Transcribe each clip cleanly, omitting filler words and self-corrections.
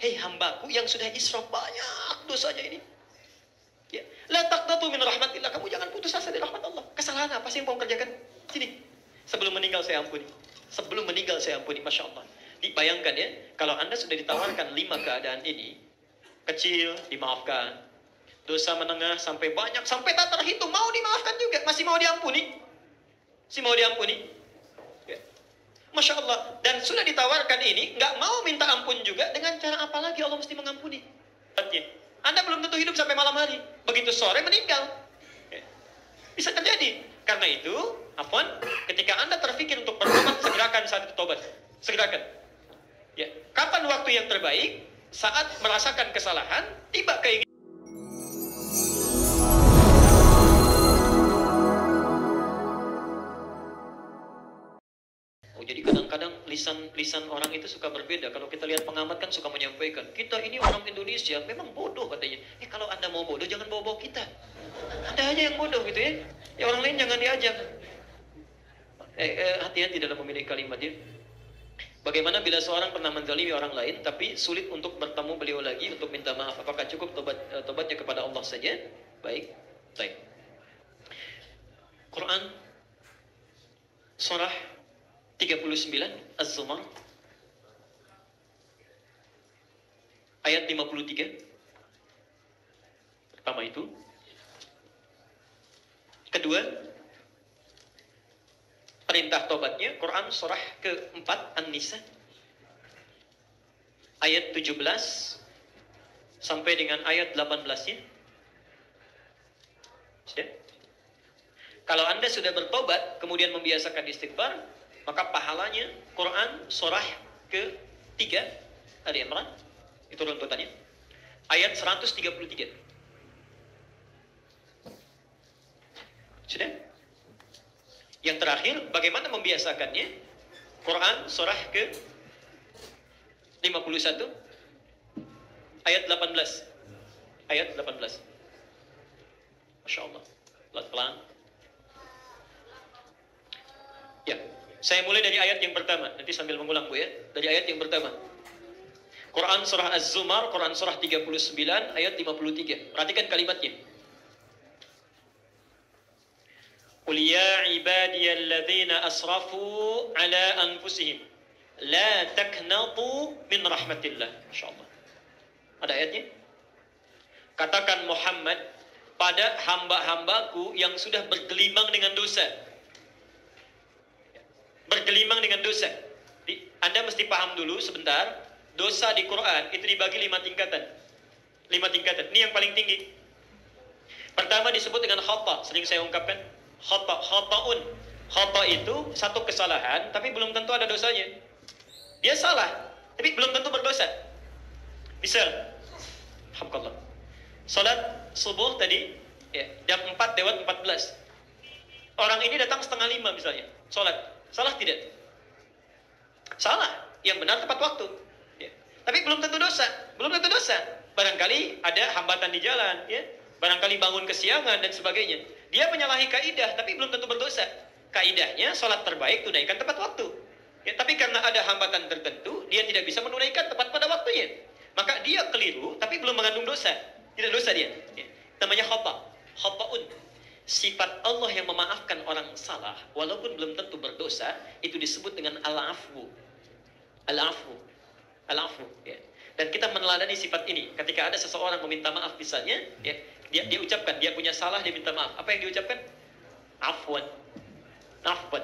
Hei hambaku yang sudah israf banyak dosanya ini. Ya, la taqnatu min rahmatillah. Kamu jangan putus asa dari rahmat Allah. Kesalahan apa sih yang kamu kerjakan? Sini. Sebelum meninggal saya ampuni. Sebelum meninggal saya ampuni. Masya Allah. Dibayangkan ya, kalau Anda sudah ditawarkan 5 keadaan ini, kecil dimaafkan, dosa menengah sampai banyak, sampai tak terhitung, mau dimaafkan juga, masih mau diampuni. Masih mau diampuni. Ya. Masya Allah. Dan sudah ditawarkan ini, nggak mau minta ampun juga, dengan cara apa lagi Allah mesti mengampuni? Anda belum tentu hidup sampai malam hari. Begitu sore meninggal. Ya. Bisa terjadi. Karena itu, ketika Anda terpikir untuk bertobat, segerakan saat itu tobat. Segerakan. Ya. Kapan waktu yang terbaik? Saat merasakan kesalahan, tiba keinginan. Jadi kadang-kadang lisan orang itu suka berbeda. Kalau kita lihat pengamat kan suka menyampaikan, kita ini orang Indonesia memang bodoh katanya. Kalau Anda mau bodoh jangan bawa-bawa kita. Anda aja yang bodoh gitu ya. Ya orang lain jangan diajak. Hati-hati dalam memilih kalimat ya. Bagaimana bila seorang pernah menzalimi orang lain tapi sulit untuk bertemu beliau lagi untuk minta maaf? Apakah cukup tobatnya kepada Allah saja? Baik. Quran surah 39 Az-Zumar ayat 53. Pertama itu. Kedua, perintah tobatnya Quran surah keempat An-Nisa ayat 17 sampai dengan ayat 18-nya. Sudah? Kalau Anda sudah bertobat kemudian membiasakan istighfar, maka pahalanya Quran surah ke-3 Ali Imran, itu runtutannya, ayat 133. Sudah? Yang terakhir, bagaimana membiasakannya? Quran surah ke-51 ayat 18. Ayat 18. Masya Allah. Pelan-pelan. Ya. Saya mulai dari ayat yang pertama. Nanti sambil mengulang Bu ya. Dari ayat yang pertama. Quran surah Az-Zumar, Quran surah 39 ayat 53. Perhatikan kalimatnya. Qul ya ibadiyalladzina asrafu ala anfusihim la taknatu min rahmatillah. Masyaallah. Ada ayatnya? Katakan Muhammad pada hamba-hambaku yang sudah bergelimang dengan dosa. Bergelimang dengan dosa. Anda mesti paham dulu sebentar, dosa di Quran itu dibagi 5 tingkatan. 5 tingkatan. Ini yang paling tinggi. Pertama disebut dengan khata, sering saya ungkapkan. Khata'un. Khata itu satu kesalahan, tapi belum tentu ada dosanya. Dia salah, tapi belum tentu berdosa. Misal, alhamdulillah, salat subuh tadi, ya, jam 4 lewat 14. Orang ini datang setengah 5 misalnya, salat. Salah tidak? Salah. Yang benar tepat waktu. Ya. Tapi belum tentu dosa. Belum tentu dosa. Barangkali ada hambatan di jalan. Ya. Barangkali bangun kesiangan dan sebagainya. Dia menyalahi kaidah, tapi belum tentu berdosa. Kaidahnya, sholat terbaik tunaikan tepat waktu. Ya, tapi karena ada hambatan tertentu, dia tidak bisa menunaikan tepat pada waktunya. Maka dia keliru, tapi belum mengandung dosa. Tidak dosa dia. Ya. Namanya khata'un. Sifat Allah yang memaafkan orang salah walaupun belum tentu berdosa, itu disebut dengan al-afwu. Al-afwu. Al-afwu, ya. Dan kita meneladani sifat ini ketika ada seseorang meminta maaf misalnya, ya, dia ucapkan dia punya salah, dia minta maaf. Apa yang diucapkan? Afwan. Afwan.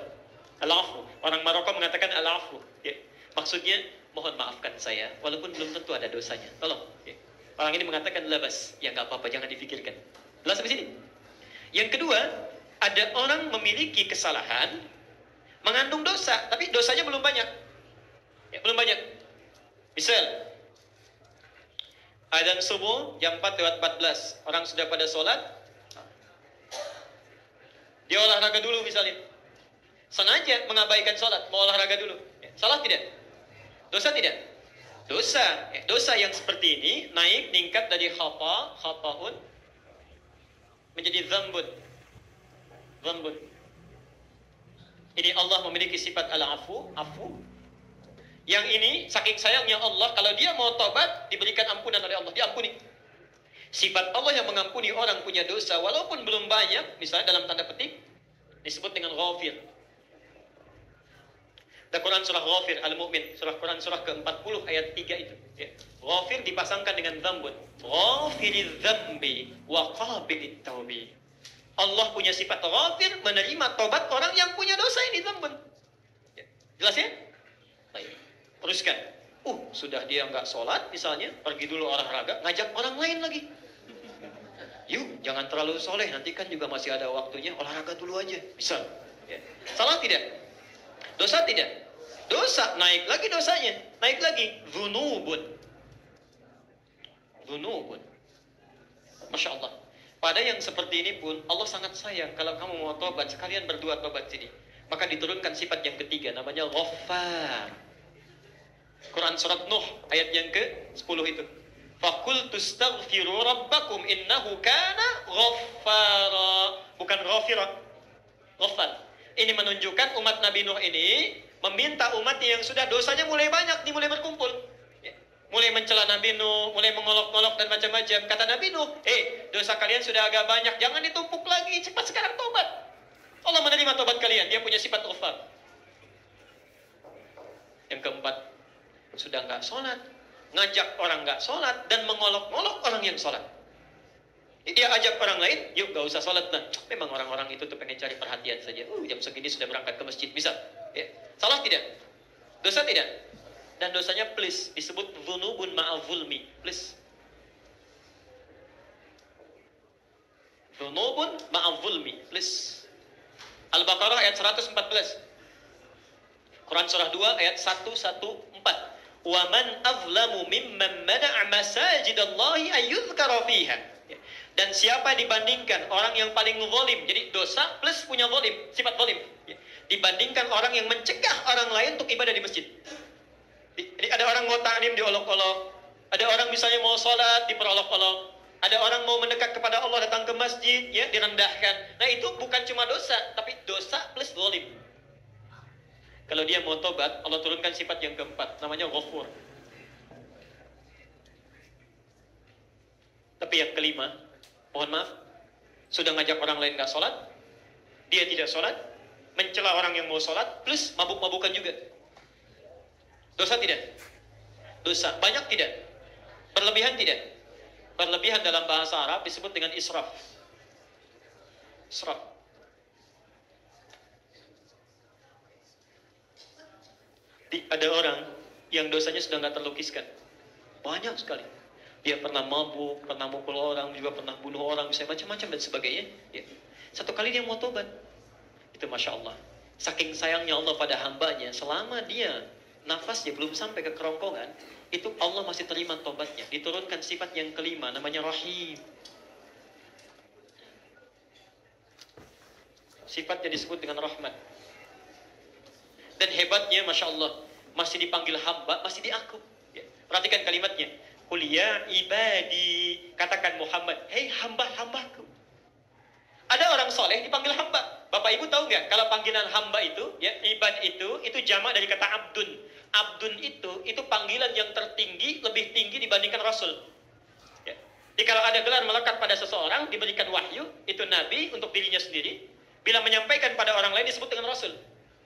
Al-afwu. Orang Maroko mengatakan al-afwu, ya. Maksudnya mohon maafkan saya walaupun belum tentu ada dosanya. Tolong, ya. Orang ini mengatakan labas, ya nggak apa-apa, jangan difikirkan. Jelas sampai sini? Yang kedua, ada orang memiliki kesalahan, mengandung dosa, tapi dosanya belum banyak. Ya, belum banyak. Misal, adzan subuh jam 4 lewat 14. Orang sudah pada sholat, dia olahraga dulu misalnya. Sengaja mengabaikan sholat, mau olahraga dulu. Ya, salah tidak? Dosa tidak? Dosa. Ya, dosa yang seperti ini naik tingkat dari khata'un menjadi dzambun. Ini Allah memiliki sifat al-afu, afu. Yang ini saking sayangnya Allah, kalau dia mau tobat diberikan ampunan oleh Allah, diampuni. Sifat Allah yang mengampuni orang punya dosa walaupun belum banyak, misalnya dalam tanda petik disebut dengan Ghafir. Di Quran surah Ghafir Al-Mu'min, surah Quran surah ke-40 ayat 3 itu. Ya. Ghafir dipasangkan dengan dzambun. Ghafiriz dzambi wa qabilit taubi. Allah punya sifat Ghafir, menerima tobat orang yang punya dosa ini dzambun. Ya. Jelas ya? Baik. Teruskan. Sudah dia nggak sholat misalnya, pergi dulu olahraga, ngajak orang lain lagi. Yuk, jangan terlalu soleh, nanti kan juga masih ada waktunya, olahraga dulu aja. Misal. Ya. Salah tidak? Dosa tidak? Dosa, naik lagi dosanya. Naik lagi. Dzunubun. Dzunubun. Masya Allah. Pada yang seperti ini pun, Allah sangat sayang. Kalau kamu mau tobat, sekalian berdua tobat sini. Maka diturunkan sifat yang ketiga, namanya Ghaffar. Quran surat Nuh ayat yang ke-10 itu. Faqultu astaghfiru rabbakum innahu kana ghaffara. Bukan ghafira. Ghaffar. Ini menunjukkan umat Nabi Nuh ini meminta umat yang sudah dosanya mulai banyak, mulai berkumpul. Mulai mencela Nabi Nuh, mulai mengolok-olok dan macam-macam. Kata Nabi Nuh, dosa kalian sudah agak banyak, jangan ditumpuk lagi, cepat sekarang tobat. Allah menerima tobat kalian, dia punya sifat Ghaffar. Yang keempat, sudah nggak sholat, ngajak orang nggak sholat dan mengolok-olok orang yang sholat. Dia ajak orang lain, yuk gak usah sholat. Nah, memang orang-orang itu tuh pengen cari perhatian saja. Jam segini sudah berangkat ke masjid, bisa. Ya. Salah tidak? Dosa tidak? Dan dosanya please disebut dzunubun ma'azulmi, please. Dzunubun ma'azulmi, please. Al-Baqarah ayat 114. Quran surah 2 ayat 114. Wa man azlamu mimman mana'a masajidallahi ayyuzkara fiha. Dan siapa dibandingkan orang yang paling zalim, jadi dosa plus punya zalim, sifat zalim, dibandingkan orang yang mencegah orang lain untuk ibadah di masjid. Jadi ada orang mau ta'lim diolok-olok, ada orang misalnya mau sholat diperolok-olok, ada orang mau mendekat kepada Allah datang ke masjid ya direndahkan. Nah itu bukan cuma dosa, tapi dosa plus zalim. Kalau dia mau tobat, Allah turunkan sifat yang keempat, namanya Ghafur. Tapi yang kelima, mohon maaf, sudah ngajak orang lain nggak sholat, dia tidak sholat, mencela orang yang mau sholat, plus mabuk-mabukan juga. Dosa tidak? Dosa. Banyak tidak? Berlebihan tidak? Berlebihan dalam bahasa Arab disebut dengan israf. Israf. Ada orang yang dosanya sudah nggak terlukiskan. Banyak sekali. Dia pernah mabuk, pernah mukul orang, juga pernah bunuh orang, bisa macam-macam dan sebagainya. Ya. Satu kali dia mau tobat. Itu Masya Allah. Saking sayangnya Allah pada hambanya, selama dia nafasnya belum sampai ke kerongkongan, itu Allah masih terima tobatnya. Diturunkan sifat yang kelima, namanya Rahim. Sifatnya disebut dengan rahmat. Dan hebatnya, Masya Allah, masih dipanggil hamba, masih diaku. Ya. Perhatikan kalimatnya. Qul ya ibadi, katakan Muhammad, hei hamba-hambaku. Ada orang soleh dipanggil hamba. Bapak Ibu tahu nggak? Kalau panggilan hamba itu, ya ibad itu jamak dari kata abdun. Abdun itu panggilan yang tertinggi, lebih tinggi dibandingkan Rasul. Ya. Jadi kalau ada gelar melekat pada seseorang, diberikan wahyu, itu Nabi untuk dirinya sendiri. Bila menyampaikan pada orang lain disebut dengan Rasul.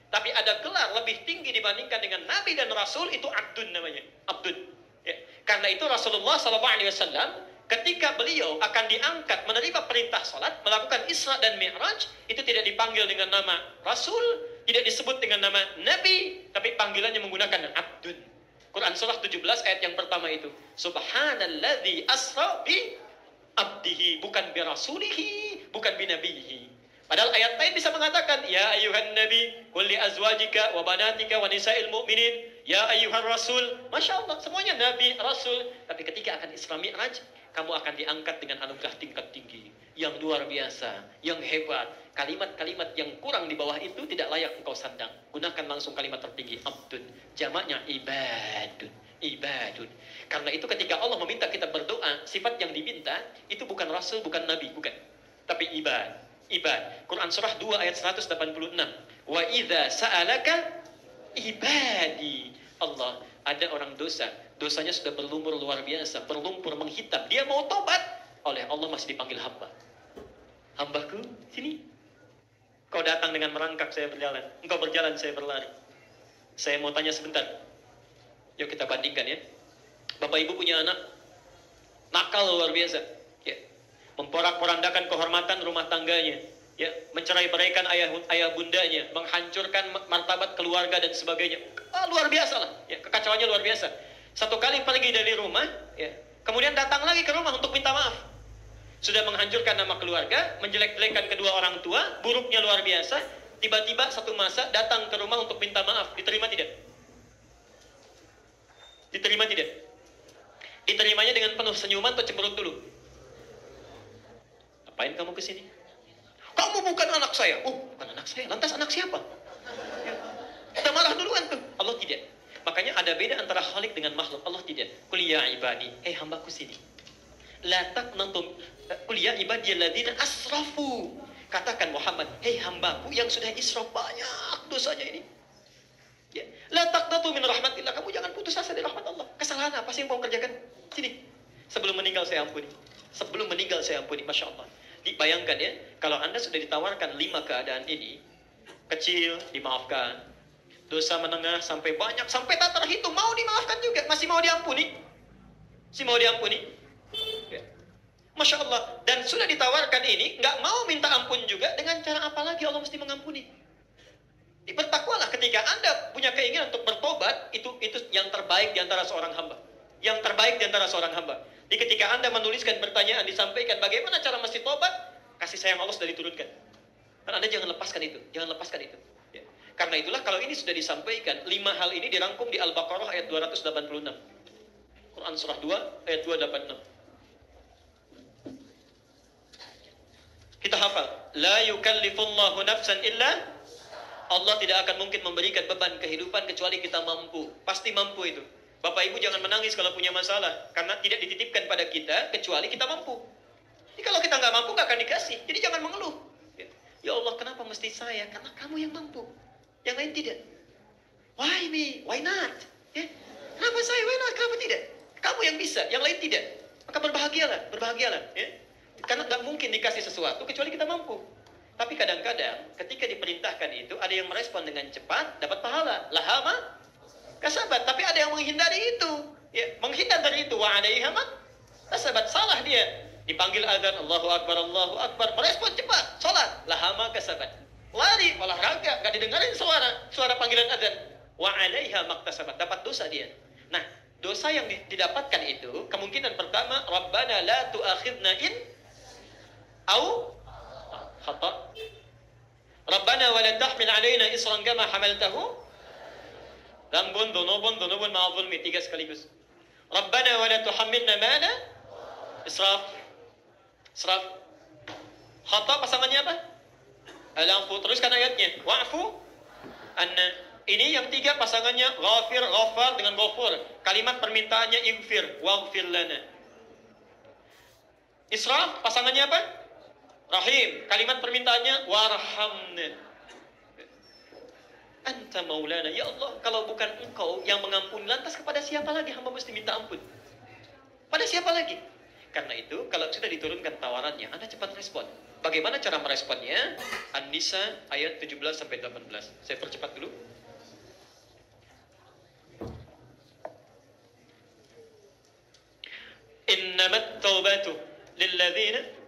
Tapi ada gelar lebih tinggi dibandingkan dengan Nabi dan Rasul, itu Abdun namanya. Abdun. Ya. Karena itu Rasulullah SAW, ketika beliau akan diangkat menerima perintah salat, melakukan Isra dan Mi'raj, itu tidak dipanggil dengan nama Rasul, tidak disebut dengan nama Nabi, tapi panggilannya menggunakan Abdun. Quran surah 17 ayat yang pertama itu. Subhanalladzi asra bi abdihi, bukan bi rasulihi, bukan bi nabihi. Padahal ayat lain bisa mengatakan, ya ayuhan nabi, qul li azwajika wa banatika wa nisa'il mu'minin, ya ayuhan rasul. Masya Allah, semuanya nabi, rasul. Tapi ketika akan Isra Mi'raj, kamu akan diangkat dengan anugerah tingkat tinggi, yang luar biasa, yang hebat. Kalimat-kalimat yang kurang di bawah itu tidak layak engkau sandang. Gunakan langsung kalimat tertinggi, abdun. Jamaknya ibadun. Ibadun. Karena itu ketika Allah meminta kita berdoa, sifat yang diminta itu bukan rasul, bukan nabi, bukan. Tapi ibad. Ibad. Quran surah 2 ayat 186. Wa idza sa'alaka ibadi Allah, ada orang dosanya sudah berlumur luar biasa, berlumpur menghitam. Dia mau tobat, oleh Allah masih dipanggil hamba. Hambaku, sini. Kau datang dengan merangkak, saya berjalan. Engkau berjalan, saya berlari. Saya mau tanya sebentar. Yuk kita bandingkan ya. Bapak ibu punya anak, nakal luar biasa. Ya. Memporak-porandakan kehormatan rumah tangganya. Ya, mencerai-beraikan ayah bundanya, menghancurkan martabat keluarga dan sebagainya. Luar biasa lah, ya, kekacauannya luar biasa. Satu kali pergi dari rumah, ya, kemudian datang lagi ke rumah untuk minta maaf. Sudah menghancurkan nama keluarga, menjelek-jelekan kedua orang tua, buruknya luar biasa. Tiba-tiba satu masa datang ke rumah untuk minta maaf. Diterima tidak? Diterima tidak? Diterimanya dengan penuh senyuman atau cemberut dulu? Apain kamu kesini? Kamu bukan anak saya. Oh, bukan anak saya. Lantas anak siapa? Ya. Kita marah duluan tuh. Allah tidak. Makanya ada beda antara khalik dengan makhluk. Allah tidak. Qul ya ibadi, hambaku sini. La taqnatu qul ya ibadi alladzina asrafu. Katakan Muhammad, hambaku yang sudah israf banyak dosanya ini. Ya. La taqnatu min rahmatillah. Kamu jangan putus asa dari rahmat Allah. Kesalahan apa sih yang mau kerjakan? Sini. Sebelum meninggal saya ampuni. Sebelum meninggal saya ampuni. Masya Allah. Dibayangkan ya, kalau Anda sudah ditawarkan 5 keadaan ini, kecil dimaafkan, dosa menengah sampai banyak, sampai tak terhitung, mau dimaafkan juga, masih mau diampuni, masih mau diampuni. Ya. Masya Allah. Dan sudah ditawarkan ini, nggak mau minta ampun juga, dengan cara apa lagi Allah mesti mengampuni? Bertakwalah ketika Anda punya keinginan untuk bertobat, itu yang terbaik di antara seorang hamba. Yang terbaik di antara seorang hamba. Jadi ketika Anda menuliskan pertanyaan, disampaikan bagaimana cara mesti tobat, kasih sayang Allah sudah diturunkan. Dan Anda jangan lepaskan itu. Jangan lepaskan itu. Ya. Karena itulah kalau ini sudah disampaikan, 5 hal ini dirangkum di Al-Baqarah ayat 286. Quran surah 2 ayat 286. Kita hafal. La yukallifullahu nafsan illa, Allah tidak akan mungkin memberikan beban kehidupan kecuali kita mampu. Pasti mampu itu. Bapak ibu jangan menangis kalau punya masalah, karena tidak dititipkan pada kita kecuali kita mampu. Jadi kalau kita nggak mampu nggak akan dikasih. Jadi jangan mengeluh. Ya Allah, kenapa mesti saya? Karena kamu yang mampu, yang lain tidak. Why me? Why not? Ya. Kenapa saya? Why not? Kenapa tidak? Kamu yang bisa, yang lain tidak. Maka berbahagialah, berbahagialah. Ya. Karena nggak mungkin dikasih sesuatu kecuali kita mampu. Tapi kadang-kadang ketika diperintahkan itu, ada yang merespon dengan cepat, dapat pahala. Lahama kasabat, tapi ada yang menghindari itu. Ya, menghindar dari itu, wa alaiha kasabat, salah dia. Dipanggil azan, Allahu Akbar, merespon cepat, salat, lahama kasabat. Lari, olahraga, enggak didengarin suara panggilan azan. Wa alaiha maktasabat, dapat dosa dia. Nah, dosa yang didapatkan itu, kemungkinan pertama, Rabbana la tu'akhidna in au khata. Rabbana wa la tahmil alaina isran kama hamaltahu Dambun, dunubun ma'azulmi. 3 sekaligus. Rabbana wa la tuhammilna ma la israf. Khata pasangannya apa? Al-afu. Teruskan ayatnya. Wa'fu anna. Ini yang 3 pasangannya ghafir, ghafar dengan ghafur. Kalimat permintaannya ighfir, waghfir lana. Israf pasangannya apa? Rahim. Kalimat permintaannya warhamna. Anta maulana, ya Allah, kalau bukan engkau yang mengampuni, lantas kepada siapa lagi hamba mesti minta ampun? Pada siapa lagi? Karena itu, kalau sudah diturunkan tawarannya, Anda cepat respon. Bagaimana cara meresponnya? An-Nisa ayat 17-18. Saya percepat dulu. Innamat taubatu lilladzina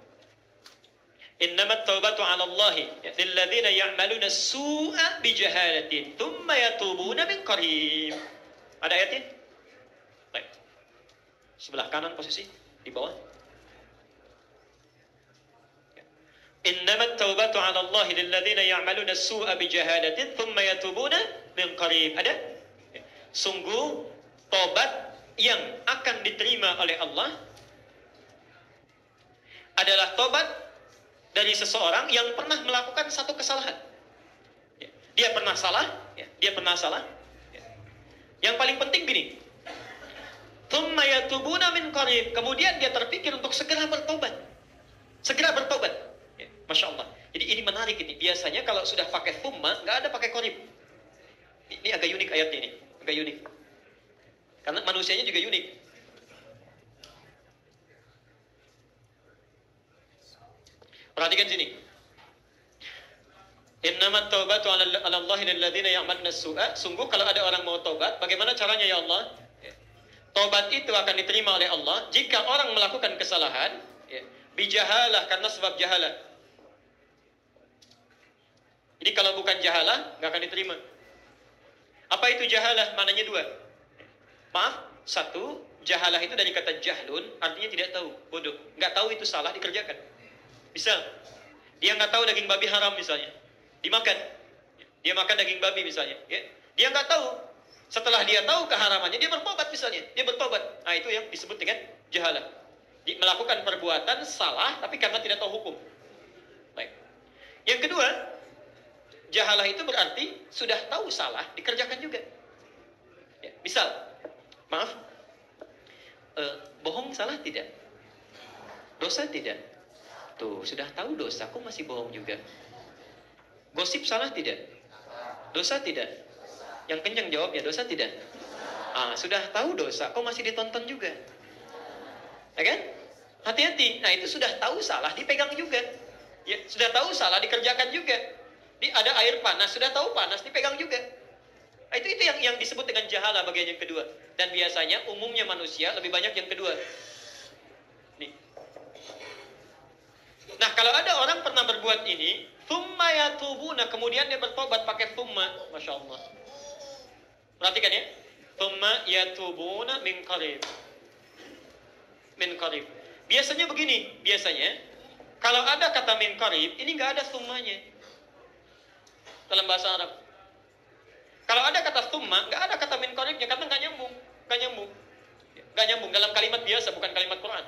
Innamat taubatu 'ala Allah lilladzina ya'maluna as-su'a bijahalatin thumma yatubuna min qarib. Ada ayatnya? Baik. Sebelah kanan posisi di bawah. Innamat taubatu 'ala Allah lilladzina ya'maluna as-su'a bijahalatin thumma yatubuna min qarib. Ada? Sungguh tobat yang akan diterima oleh Allah adalah tobat dari seseorang yang pernah melakukan satu kesalahan. Dia pernah salah. Yang paling penting gini. Thumma yatubuna min qarib. Kemudian dia terpikir untuk segera bertobat. Masya Allah. Jadi ini menarik ini. Biasanya kalau sudah pakai thumma, nggak ada pakai qarib. Ini agak unik ayatnya ini. Agak unik. Karena manusianya juga unik. Perhatikan sini. Innamat taubatu 'ala Allahi lil ladzina ya'maluna as-su'a. Sungguh kalau ada orang mau taubat, bagaimana caranya ya Allah? Taubat itu akan diterima oleh Allah jika orang melakukan kesalahan bijahalah, karena sebab jahalah. Jadi kalau bukan jahalah, nggak akan diterima. Apa itu jahalah? Maknanya dua. Maaf, satu, jahalah itu dari kata jahlun, artinya tidak tahu, bodoh. Nggak tahu itu salah, dikerjakan. Misal, dia nggak tahu daging babi haram misalnya, dimakan. Dia makan daging babi misalnya. Ya. Dia nggak tahu. Setelah dia tahu keharamannya, dia bertobat misalnya. Dia bertobat. Nah, itu yang disebut dengan jahalah. Melakukan perbuatan salah, tapi karena tidak tahu hukum. Baik. Yang kedua, jahalah itu berarti sudah tahu salah, dikerjakan juga. Ya. Misal, maaf, bohong salah tidak? Dosa tidak? Tuh, sudah tahu dosa, kok masih bohong juga? Gosip salah tidak? Dosa tidak? Yang kencang jawabnya, dosa tidak? Sudah tahu dosa, kok masih ditonton juga? Ya kan? Hati-hati. Nah, itu sudah tahu salah, dipegang juga. Ya, sudah tahu salah, dikerjakan juga. Ada air panas, sudah tahu panas, dipegang juga. Nah, itu yang disebut dengan jahalah bagian yang kedua. Dan biasanya umumnya manusia lebih banyak yang kedua. Nih. Nah, kalau ada orang pernah berbuat ini, thumma yatubuna, kemudian dia bertobat pakai thumma, Masya Allah. Perhatikan ya. Thumma yatubuna min qarib. Min qarib. Biasanya begini, kalau ada kata min qarib, ini nggak ada thummanya dalam bahasa Arab. Kalau ada kata thumma, nggak ada kata min qaribnya, karena nggak nyambung. Nggak nyambung dalam kalimat biasa, bukan kalimat Quran.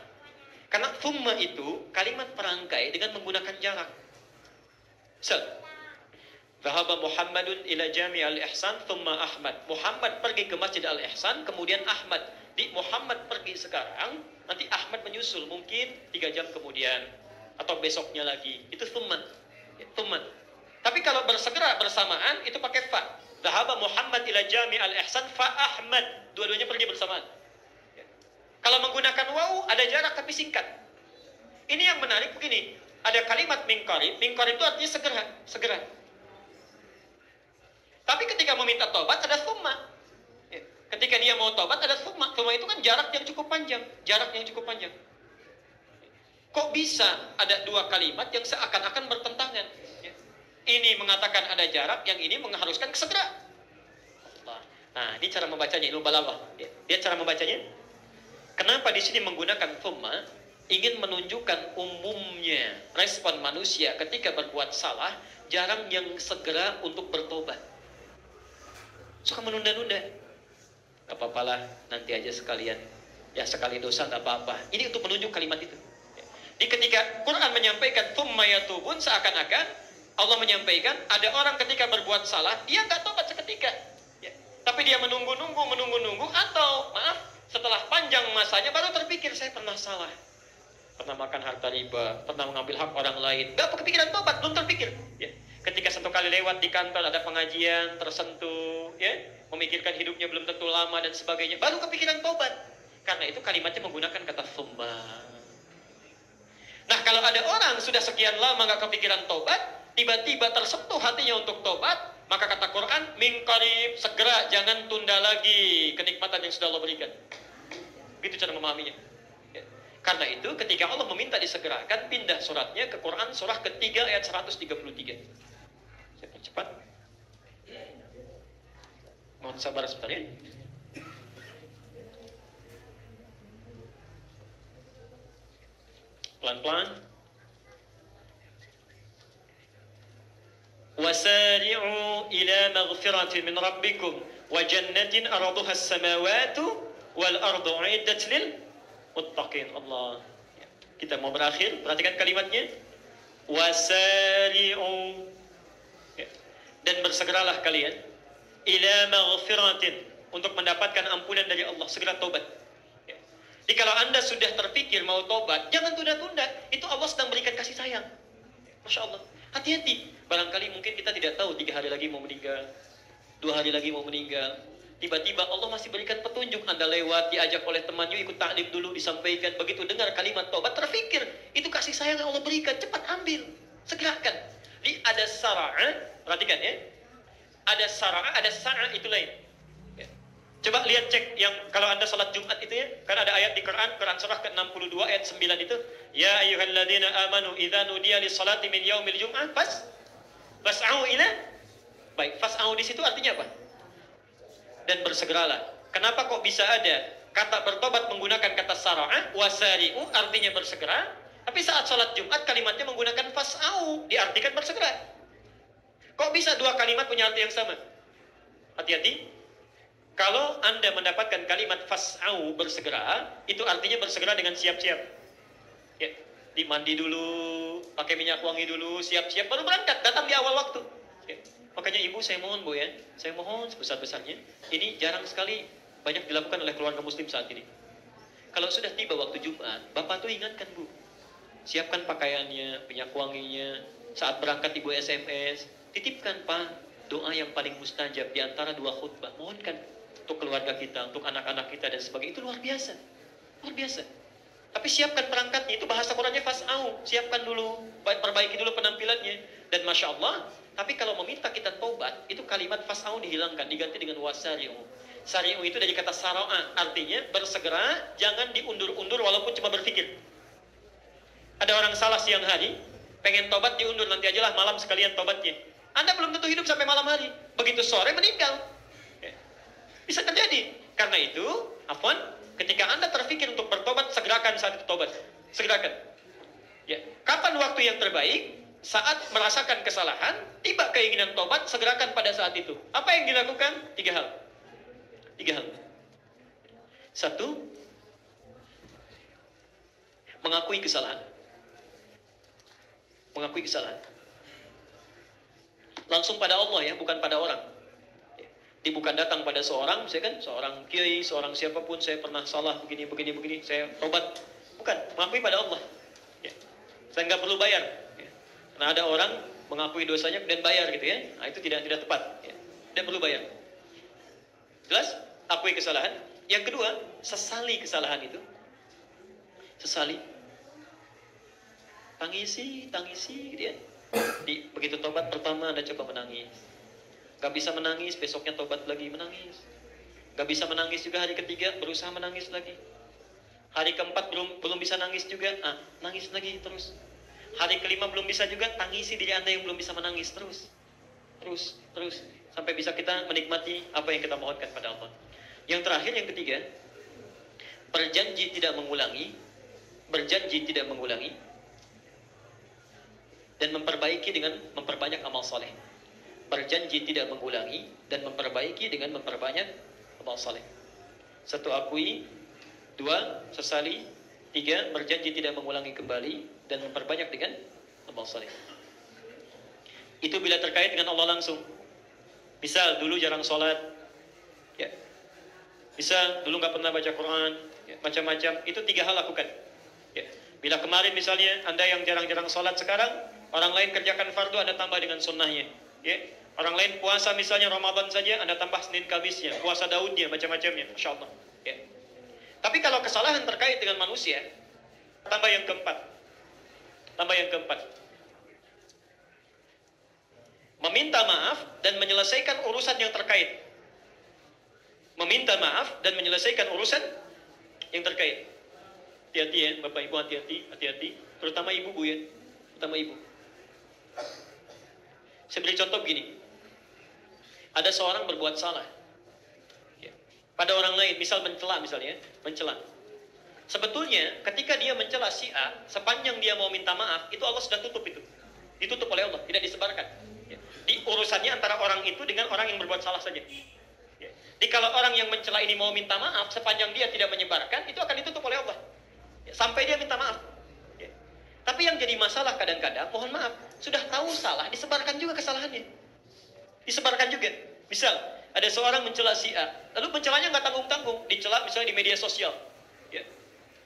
Karena thumma itu kalimat perangkai dengan menggunakan jarak. Dhahaba Muhammadun ila Jami' al-Ihsan thumma Ahmad. Muhammad pergi ke Masjid Al-Ihsan, kemudian Ahmad. Di Muhammad pergi sekarang, nanti Ahmad menyusul mungkin 3 jam kemudian atau besoknya lagi. Itu thumma. Thumma. Tapi kalau bersegera bersamaan itu pakai fa. Dhahaba Muhammad ila Jami' al-Ihsan fa Ahmad. Dua-duanya pergi bersamaan. Kalau menggunakan wawu ada jarak tapi singkat. Ini yang menarik begini. Ada kalimat min qarib. Min qarib itu artinya segera. Tapi ketika meminta tobat ada thumma. Ketika dia mau tobat ada thumma. Thumma itu kan jarak yang cukup panjang. Kok bisa ada dua kalimat yang seakan-akan bertentangan? Ini mengatakan ada jarak, yang ini mengharuskan segera. Nah, ini cara membacanya, ilmu balaghah. Dia cara membacanya. Kenapa di sini menggunakan thumma? Ingin menunjukkan umumnya respon manusia ketika berbuat salah, jarang yang segera untuk bertobat. Suka menunda-nunda. Gak apa-apalah, nanti aja sekalian. Ya, sekali dosa gak apa-apa. Ini untuk menunjuk kalimat itu. Di ketika Quran menyampaikan thumma yatubun, seakan-akan Allah menyampaikan ada orang ketika berbuat salah, dia gak tobat seketika. Tapi dia menunggu, atau maaf, setelah panjang masanya baru terpikir, saya pernah salah, pernah makan harta riba, pernah mengambil hak orang lain, gak kepikiran tobat, belum terpikir. Ketika satu kali lewat di kantor ada pengajian, tersentuh, memikirkan hidupnya belum tentu lama dan sebagainya, baru kepikiran tobat. Karena itu kalimatnya menggunakan kata thumma. Nah, kalau ada orang sudah sekian lama gak kepikiran tobat, tiba-tiba tersentuh hatinya untuk tobat, maka kata Quran, min qarib, segera, jangan tunda lagi kenikmatan yang sudah Allah berikan. Itu cara memahaminya. Karena itu ketika Allah meminta disegerakan, pindah suratnya ke Quran surah ketiga ayat 133. Saya percepat. Mohon sabar sebentar ya. Pelan-pelan. Wasari'u ila maghfiratin min rabbikum wa jannatin arduha as-samawati wal ardu 'iddat lil muttaqin. Allah. Kita mau berakhir, perhatikan kalimatnya. Wasari'u, dan bersegeralah kalian ila maghfiratin, untuk mendapatkan ampunan dari Allah, segera tobat. Jadi kalau Anda sudah terpikir mau tobat, jangan tunda-tunda. Itu Allah sedang berikan kasih sayang. Masya Allah. Hati-hati. Barangkali mungkin kita tidak tahu 3 hari lagi mau meninggal, 2 hari lagi mau meninggal. Tiba-tiba Allah masih berikan petunjuk. Anda lewat, diajak oleh teman, yuk ikut taklim dulu, disampaikan. Begitu dengar kalimat taubat, terfikir. Itu kasih sayang yang Allah berikan, cepat ambil. Segerakan. Ada sara'ah, perhatikan ya. Ada sara'ah, ada sara'ah, itu lain. Ya. Coba lihat cek yang kalau Anda salat Jumat itu ya. Kan ada ayat di Quran surah ke-62 ayat 9 itu. Ya ayyuhalladzina amanu idza nudiya lis-salati min yaumil jum'ah fas'au ila. Baik, fas'au di situ artinya apa? Dan bersegeralah. Kenapa kok bisa ada kata bertobat menggunakan kata sara'ah, wasari'u artinya bersegera, tapi saat sholat Jumat kalimatnya menggunakan fas'au, diartikan bersegera. Kok bisa dua kalimat punya arti yang sama? Hati-hati. Kalau Anda mendapatkan kalimat fas'au bersegera, itu artinya bersegera dengan siap-siap. Ya, dimandi dulu, pakai minyak wangi dulu, siap-siap baru berangkat, datang di awal waktu. Ya. Makanya ibu saya mohon bu ya, saya mohon sebesar-besarnya, ini jarang sekali banyak dilakukan oleh keluarga muslim saat ini. Kalau sudah tiba waktu Jumat, bapak tuh ingatkan bu, siapkan pakaiannya, minyak wanginya, saat berangkat ibu SMS, titipkan pak, doa yang paling mustajab di antara dua khutbah, mohonkan untuk keluarga kita, untuk anak-anak kita dan sebagainya, itu luar biasa, luar biasa. Tapi siapkan perangkatnya, itu bahasa Qurannya fas'au, siapkan dulu, perbaiki dulu penampilannya, dan masya Allah. Tapi kalau meminta kita taubat, itu kalimat fas'au dihilangkan, diganti dengan wasari'u. Sari'u itu dari kata sara'a, artinya bersegera, jangan diundur-undur walaupun cuma berpikir. Ada orang salah siang hari, pengen taubat diundur, nanti ajalah malam sekalian taubatnya. Anda belum tentu hidup sampai malam hari, begitu sore meninggal. Bisa terjadi. Karena itu, afwan, ketika Anda terpikir untuk bertobat, segerakan saat itu tobat. Segerakan. Ya. Kapan waktu yang terbaik? Saat merasakan kesalahan, tiba keinginan tobat, segerakan pada saat itu. Apa yang dilakukan? Tiga hal. Satu, mengakui kesalahan. Mengakui kesalahan. Langsung pada Allah ya, bukan pada orang. Dia bukan datang pada seorang, saya kan, seorang kiai, seorang siapapun, saya pernah salah begini, saya tobat. Bukan, mengakui pada Allah. Ya. Saya nggak perlu bayar. Nah ada orang mengakui dosanya dan bayar gitu ya, nah itu tidak tepat ya. Tidak perlu bayar. Jelas? Akui kesalahan. Yang kedua, sesali kesalahan itu. Sesali. Tangisi gitu ya. Begitu tobat pertama Anda coba menangis. Gak bisa menangis, besoknya tobat lagi menangis. Gak bisa menangis juga hari ketiga, berusaha menangis lagi. Hari keempat belum bisa nangis juga, nangis lagi terus. Hari kelima belum bisa juga, tangisi diri Anda yang belum bisa menangis terus. Sampai bisa kita menikmati apa yang kita mohonkan pada Allah. Yang terakhir, yang ketiga, berjanji tidak mengulangi, dan memperbaiki dengan memperbanyak amal soleh. Berjanji tidak mengulangi, dan memperbaiki dengan memperbanyak amal soleh. Satu, akui. Dua, sesali. Tiga, berjanji tidak mengulangi kembali dan memperbanyak dengan amal saleh. Itu bila terkait dengan Allah langsung. Misal dulu jarang sholat, ya. Misal dulu nggak pernah baca Quran, ya. Macam-macam. Itu tiga hal lakukan. Ya. Bila kemarin misalnya Anda yang jarang-jarang sholat sekarang, orang lain kerjakan fardu, Anda tambah dengan sunnahnya. Ya. Orang lain puasa misalnya Ramadan saja, Anda tambah Senin Kamisnya, puasa Daudnya, macam-macamnya, Masya Allah. Ya. Tapi kalau kesalahan terkait dengan manusia, tambah yang keempat. Meminta maaf dan menyelesaikan urusan yang terkait. Meminta maaf dan menyelesaikan urusan yang terkait. Hati-hati ya, Bapak Ibu, hati-hati. Terutama ibu bu ya, terutama ibu. Saya beri contoh begini. Ada seorang berbuat salah. Pada orang lain, misal mencela. Sebetulnya ketika dia mencela si A, sepanjang dia mau minta maaf, itu Allah sudah tutup itu. Ditutup oleh Allah, tidak disebarkan. Di urusannya antara orang itu dengan orang yang berbuat salah saja. Jadi kalau orang yang mencela ini mau minta maaf, sepanjang dia tidak menyebarkan, itu akan ditutup oleh Allah. Sampai dia minta maaf. Tapi yang jadi masalah kadang-kadang, mohon maaf, sudah tahu salah, disebarkan juga kesalahannya. Disebarkan juga. Misal, ada seorang mencela si A, lalu mencelanya nggak tanggung-tanggung, dicela misalnya di media sosial. Ya.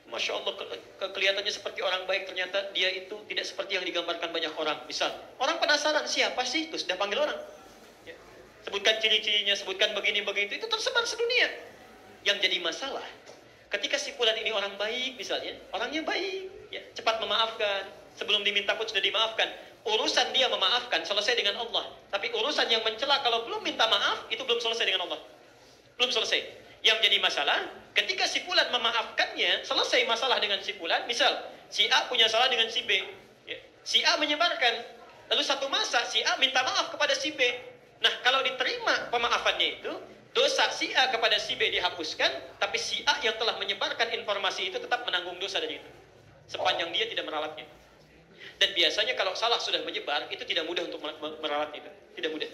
Masya Allah, kelihatannya seperti orang baik, ternyata dia itu tidak seperti yang digambarkan banyak orang. Misal, orang penasaran siapa sih itu, sudah panggil orang. Ya. sebutkan ciri-cirinya, sebutkan begini begitu, itu tersebar sedunia. Yang jadi masalah, ketika si fulan ini orang baik misalnya, orangnya baik, ya, cepat memaafkan, sebelum diminta pun sudah dimaafkan. Urusan dia memaafkan selesai dengan Allah. Tapi urusan yang mencela kalau belum minta maaf, itu belum selesai dengan Allah. Belum selesai. Yang jadi masalah, ketika si fulan memaafkannya, selesai masalah dengan si fulan. Misal, si A punya salah dengan si B. Ya. Si A menyebarkan, lalu satu masa si A minta maaf kepada si B. Nah, kalau diterima pemaafannya itu, dosa si A kepada si B dihapuskan, tapi si A yang telah menyebarkan informasi itu tetap menanggung dosa dari itu. Sepanjang dia tidak meralatnya. Dan biasanya kalau salah sudah menyebar, itu tidak mudah untuk meralat itu. Tidak mudah.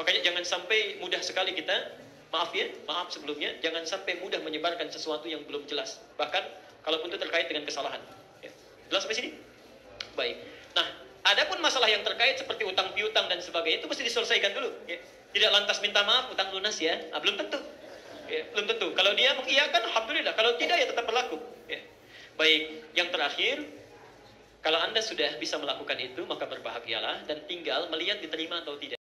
Makanya jangan sampai mudah sekali kita, maaf sebelumnya, jangan sampai mudah menyebarkan sesuatu yang belum jelas. Bahkan, kalaupun itu terkait dengan kesalahan. Ya. Jelas sampai sini? Baik. Nah, adapun masalah yang terkait seperti utang piutang dan sebagainya, itu mesti diselesaikan dulu. Ya. Tidak lantas minta maaf, utang lunas ya. Nah, belum tentu. Ya, belum tentu. Kalau dia mengiyakan, alhamdulillah. Kalau tidak, ya tetap berlaku. Ya. Baik, yang terakhir, kalau Anda sudah bisa melakukan itu, maka berbahagialah dan tinggal melihat diterima atau tidak.